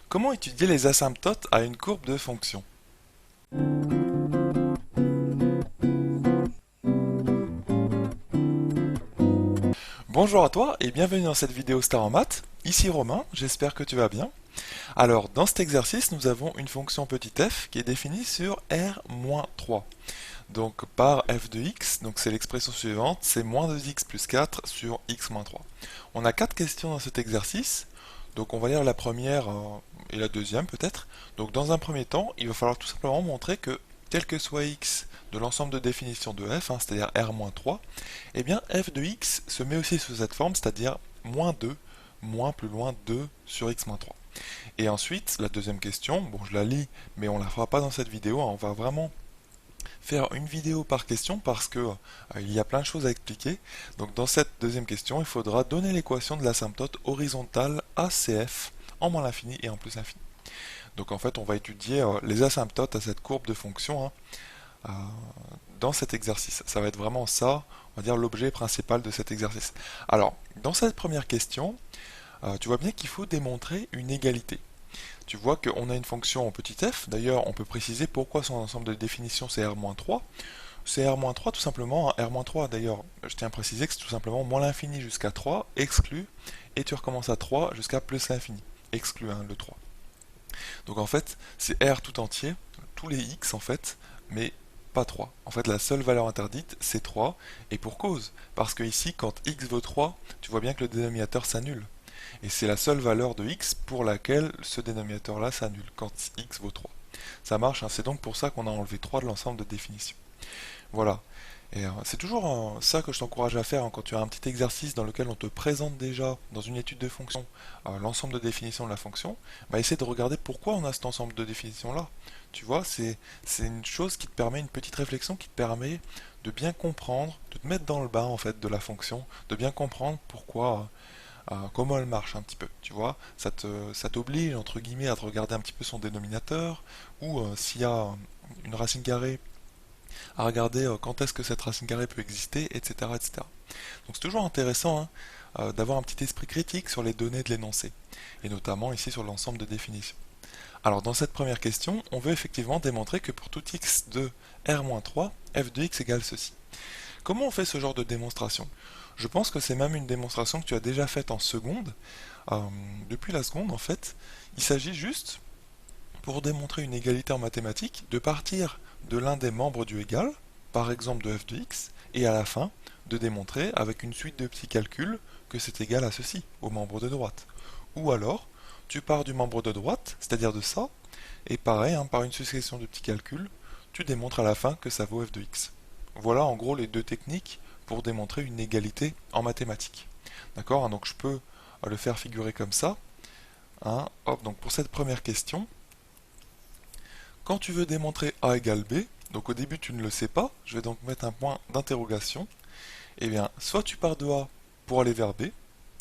Comment étudier les asymptotes à une courbe de fonction? Bonjour à toi et bienvenue dans cette vidéo Star en maths. Ici Romain, j'espère que tu vas bien. Alors, dans cet exercice, nous avons une fonction petit f qui est définie sur r-3. Donc, par f de x, donc c'est l'expression suivante, c'est moins 2x plus 4 sur x-3. On a 4 questions dans cet exercice. Donc, on va lire la première et la deuxième peut-être. Donc, dans un premier temps, il va falloir tout simplement montrer que quel que soit x de l'ensemble de définition de f, c'est-à-dire r-3, eh bien f de x se met aussi sous cette forme, c'est-à-dire moins 2, moins plus loin 2 sur x-3. Et ensuite, la deuxième question, bon je la lis, mais on la fera pas dans cette vidéo, on va vraiment faire une vidéo par question parce que il y a plein de choses à expliquer. Donc dans cette deuxième question, il faudra donner l'équation de l'asymptote horizontale ACF en moins l'infini et en plus l'infini. Donc en fait, on va étudier les asymptotes à cette courbe de fonction dans cet exercice. Ça va être vraiment ça, on va dire l'objet principal de cet exercice. Alors, dans cette première question, tu vois bien qu'il faut démontrer une égalité. Tu vois qu'on a une fonction en petit f, d'ailleurs on peut préciser pourquoi son ensemble de définition c'est r-3. C'est r-3 tout simplement, r-3 d'ailleurs, je tiens à préciser que c'est tout simplement moins l'infini jusqu'à 3, exclu, et tu recommences à 3 jusqu'à plus l'infini, exclu le 3. Donc en fait, c'est r tout entier, tous les x en fait, mais pas 3. En fait, la seule valeur interdite, c'est 3, et pour cause, parce que ici, quand x vaut 3, tu vois bien que le dénominateur s'annule. Et c'est la seule valeur de x pour laquelle ce dénominateur-là s'annule, quand x vaut 3. Ça marche, c'est donc pour ça qu'on a enlevé 3 de l'ensemble de définition. Voilà. Et c'est toujours ça que je t'encourage à faire quand tu as un petit exercice dans lequel on te présente déjà, dans une étude de fonction, l'ensemble de définitions de la fonction. Bah, essaie de regarder pourquoi on a cet ensemble de définitions-là. Tu vois, c'est une chose qui te permet, une petite réflexion qui te permet de bien comprendre, de te mettre dans le bain en fait de la fonction, de bien comprendre pourquoi, comment elle marche un petit peu. Tu vois, ça t'oblige entre guillemets à te regarder un petit peu son dénominateur, ou s'il y a une racine carrée à regarder quand est-ce que cette racine carrée peut exister, etc. etc. Donc c'est toujours intéressant d'avoir un petit esprit critique sur les données de l'énoncé, et notamment ici sur l'ensemble de définitions. Alors dans cette première question, on veut effectivement démontrer que pour tout x de r-3, f de x égale ceci. Comment on fait ce genre de démonstration? Je pense que c'est même une démonstration que tu as déjà faite en seconde. Euh, Depuis la seconde, en fait, il s'agit juste, pour démontrer une égalité en mathématiques, de partir de l'un des membres du égal, par exemple de f de x, et à la fin, de démontrer avec une suite de petits calculs que c'est égal à ceci, au membre de droite. Ou alors, tu pars du membre de droite, c'est-à-dire de ça, et pareil, par une succession de petits calculs, tu démontres à la fin que ça vaut f de x. Voilà en gros les deux techniques pour démontrer une égalité en mathématiques. D'accord? Donc je peux le faire figurer comme ça. Hop, donc pour cette première question, quand tu veux démontrer A égale B, donc au début tu ne le sais pas, je vais donc mettre un point d'interrogation, et bien soit tu pars de A pour aller vers B,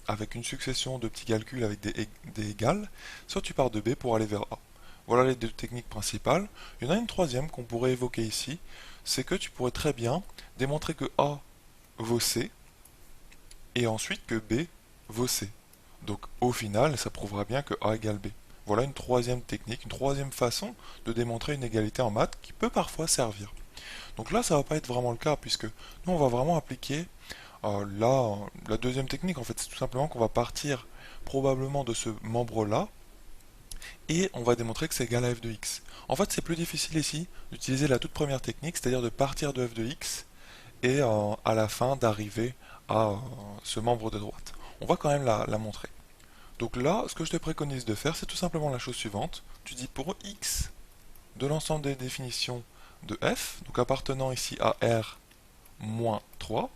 avec une succession de petits calculs avec des égales, soit tu pars de B pour aller vers A. Voilà les deux techniques principales. Il y en a une troisième qu'on pourrait évoquer ici, c'est que tu pourrais très bien démontrer que A vaut C, et ensuite que B vaut C. Donc au final, ça prouvera bien que A égale B. Voilà une troisième technique, une troisième façon de démontrer une égalité en maths qui peut parfois servir. Donc là, ça va pas être vraiment le cas, puisque nous, on va vraiment appliquer la deuxième technique. En fait, c'est tout simplement qu'on va partir probablement de ce membre-là, et on va démontrer que c'est égal à f de x. En fait, c'est plus difficile ici d'utiliser la toute première technique, c'est-à-dire de partir de f de x, et à la fin d'arriver à ce membre de droite. On va quand même la montrer. Donc là, ce que je te préconise de faire, c'est tout simplement la chose suivante. Tu dis pour x de l'ensemble des définitions de f, donc appartenant ici à r moins 3,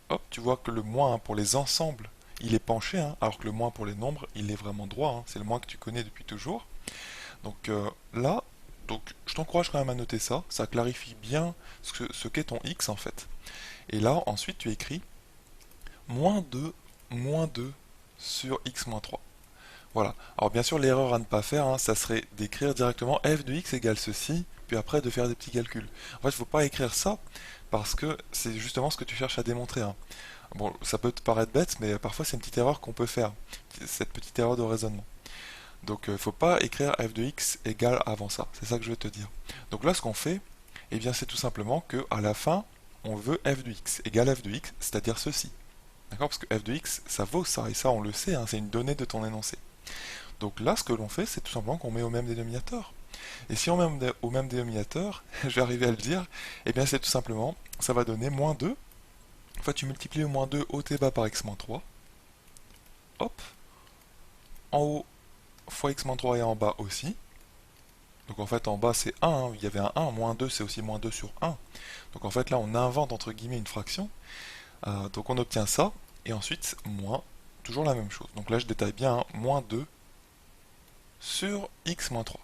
hop, tu vois que le moins pour les ensembles, il est penché, alors que le moins pour les nombres, il est vraiment droit, c'est le moins que tu connais depuis toujours. Donc là, je t'encourage quand même à noter ça, ça clarifie bien ce qu'est ton x en fait. Et là, ensuite, tu écris moins 2 sur x moins 3. Voilà. Alors bien sûr, l'erreur à ne pas faire, ça serait d'écrire directement f de x égale ceci, puis après de faire des petits calculs. En fait, il ne faut pas écrire ça, parce que c'est justement ce que tu cherches à démontrer. Bon, ça peut te paraître bête, mais parfois c'est une petite erreur qu'on peut faire, cette petite erreur de raisonnement. Donc il ne faut pas écrire f de x égale avant ça, c'est ça que je veux te dire. Donc là ce qu'on fait, eh bien c'est tout simplement que à la fin, on veut f de x égale f de x, c'est-à-dire ceci. D'accord? Parce que f de x, ça vaut ça, et ça on le sait, hein, c'est une donnée de ton énoncé. Donc là ce que l'on fait, c'est tout simplement qu'on met au même dénominateur. Et si on met au même dénominateur, je vais arriver à le dire, eh bien c'est tout simplement, ça va donner moins 2. En fait tu multiplies le moins 2 haut et bas par x-3. Hop. En haut fois x-3 et en bas aussi. Donc en fait en bas c'est 1, hein, il y avait un 1, moins 2 c'est aussi moins 2 sur 1. Donc en fait là on invente entre guillemets une fraction. Donc on obtient ça, et ensuite moins, toujours la même chose. Donc là je détaille bien, hein, moins 2 sur x-3.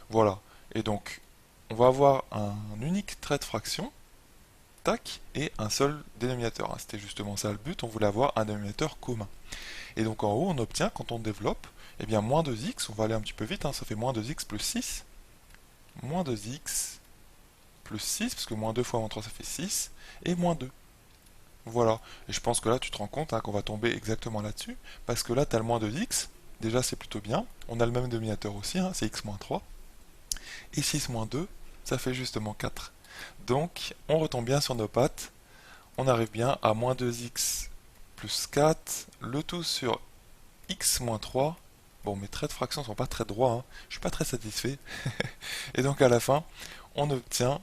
Voilà, et donc on va avoir un unique trait de fraction, tac, et un seul dénominateur. Hein. C'était justement ça le but, on voulait avoir un dénominateur commun. Et donc en haut on obtient, quand on développe, eh bien moins 2x, on va aller un petit peu vite, hein, ça fait moins 2x plus 6, moins 2x plus 6, parce que moins 2 fois moins 3 ça fait 6, et moins 2. Voilà, et je pense que là tu te rends compte hein, qu'on va tomber exactement là-dessus, parce que là tu as le moins 2x, déjà c'est plutôt bien, on a le même dénominateur aussi, hein, c'est x-3, et 6 moins 2, ça fait justement 4. Donc on retombe bien sur nos pattes, on arrive bien à moins 2x plus 4, le tout sur x moins 3. Bon, mes traits de fraction sont pas très droits, hein. Je suis pas très satisfait. Et donc à la fin, on obtient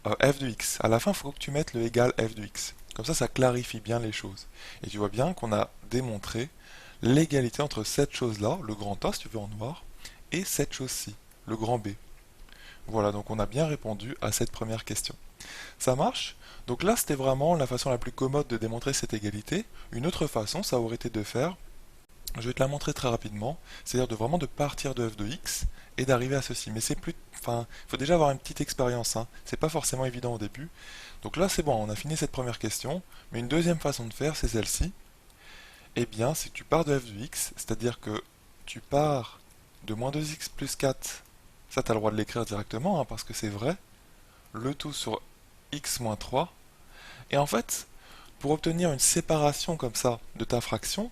f de x. À la fin, il faut que tu mettes le égal f de x. Comme ça clarifie bien les choses. Et tu vois bien qu'on a démontré l'égalité entre cette chose-là, le grand A si tu veux en noir, et cette chose-ci, le grand B. Voilà, donc on a bien répondu à cette première question. Ça marche? Donc là, c'était vraiment la façon la plus commode de démontrer cette égalité. Une autre façon, ça aurait été de faire, je vais te la montrer très rapidement, c'est-à-dire de partir de f de x et d'arriver à ceci. Mais c'est plus, enfin, il faut déjà avoir une petite expérience, hein. C'est pas forcément évident au début. Donc là, c'est bon, on a fini cette première question. Mais une deuxième façon de faire, c'est celle-ci. Eh bien, si tu pars de f de x, c'est-à-dire que tu pars de moins 2x plus 4, ça tu as le droit de l'écrire directement, hein, parce que c'est vrai, le tout sur x moins 3. Et en fait, pour obtenir une séparation comme ça de ta fraction,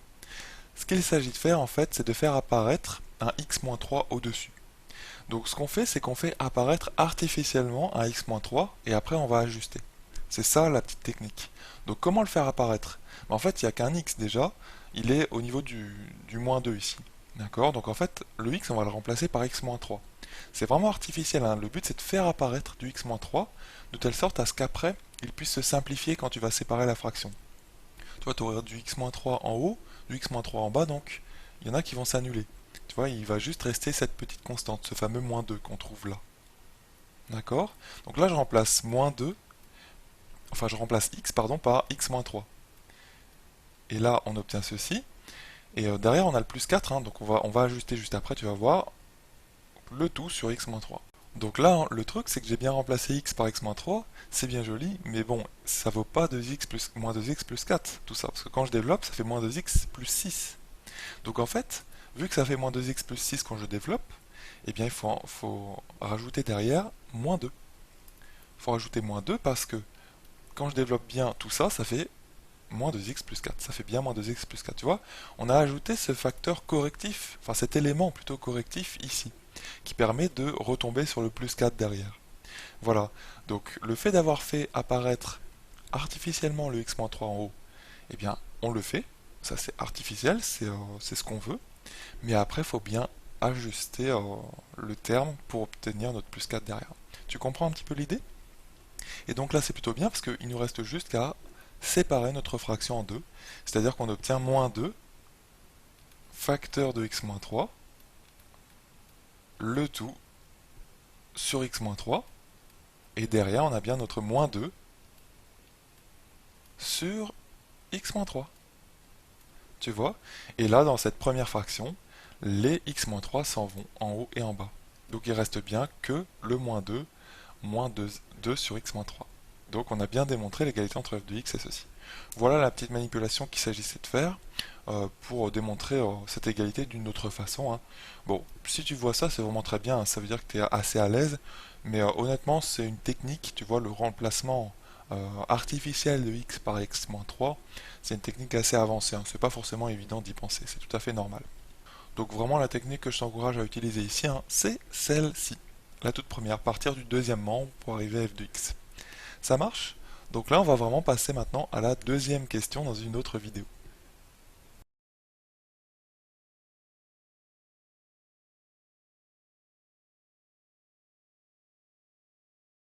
ce qu'il s'agit de faire en fait, c'est de faire apparaître un x-3 au-dessus. Donc ce qu'on fait, c'est qu'on fait apparaître artificiellement un x-3 et après on va ajuster. C'est ça la petite technique. Donc comment le faire apparaître? En fait, il n'y a qu'un x déjà, il est au niveau du moins 2 ici. D'accord? Donc en fait, le x, on va le remplacer par x-3. C'est vraiment artificiel, hein. Le but c'est de faire apparaître du x-3 de telle sorte à ce qu'après, il puisse se simplifier quand tu vas séparer la fraction. Tu vois, tu auras du x-3 en haut, du x-3 en bas, donc il y en a qui vont s'annuler. Tu vois, il va juste rester cette petite constante, ce fameux moins 2 qu'on trouve là. D'accord? Donc là, je remplace moins 2, enfin je remplace x, pardon, par x-3. Et là, on obtient ceci. Et derrière, on a le plus 4, hein, donc on va ajuster juste après, tu vas voir, le tout sur x-3. Donc là, le truc, c'est que j'ai bien remplacé x par x-3, c'est bien joli, mais bon, ça vaut pas 2x plus, moins 2x plus 4, tout ça, parce que quand je développe, ça fait moins 2x plus 6. Donc en fait, vu que ça fait moins 2x plus 6 quand je développe, eh bien il faut rajouter derrière moins 2. Il faut rajouter moins 2 parce que quand je développe bien tout ça, ça fait moins 2x plus 4. Ça fait bien moins 2x plus 4, tu vois. On a ajouté ce facteur correctif, enfin cet élément plutôt correctif ici, qui permet de retomber sur le plus 4 derrière. Voilà, donc le fait d'avoir fait apparaître artificiellement le x-3 en haut, eh bien on le fait, ça c'est artificiel, c'est ce qu'on veut, mais après il faut bien ajuster le terme pour obtenir notre plus 4 derrière. Tu comprends un petit peu l'idée? Et donc là c'est plutôt bien parce qu'il nous reste juste qu'à séparer notre fraction en deux, c'est-à-dire qu'on obtient moins 2 facteur de x-3, le tout sur x-3, et derrière on a bien notre moins 2 sur x-3. Tu vois? Et là dans cette première fraction, les x-3 s'en vont en haut et en bas. Donc il reste bien que le moins 2, moins 2 sur x-3. Donc on a bien démontré l'égalité entre f de x et ceci. Voilà la petite manipulation qu'il s'agissait de faire pour démontrer cette égalité d'une autre façon, hein. Bon, si tu vois ça, c'est vraiment très bien, hein. Ça veut dire que tu es assez à l'aise, mais honnêtement, c'est une technique, tu vois, le remplacement artificiel de x par x-3, c'est une technique assez avancée, hein. C'est pas forcément évident d'y penser, c'est tout à fait normal. Donc vraiment la technique que je t'encourage à utiliser ici, hein, c'est celle-ci. La toute première, partir du deuxième membre pour arriver à f de x. Ça marche? Donc là on va vraiment passer maintenant à la deuxième question dans une autre vidéo.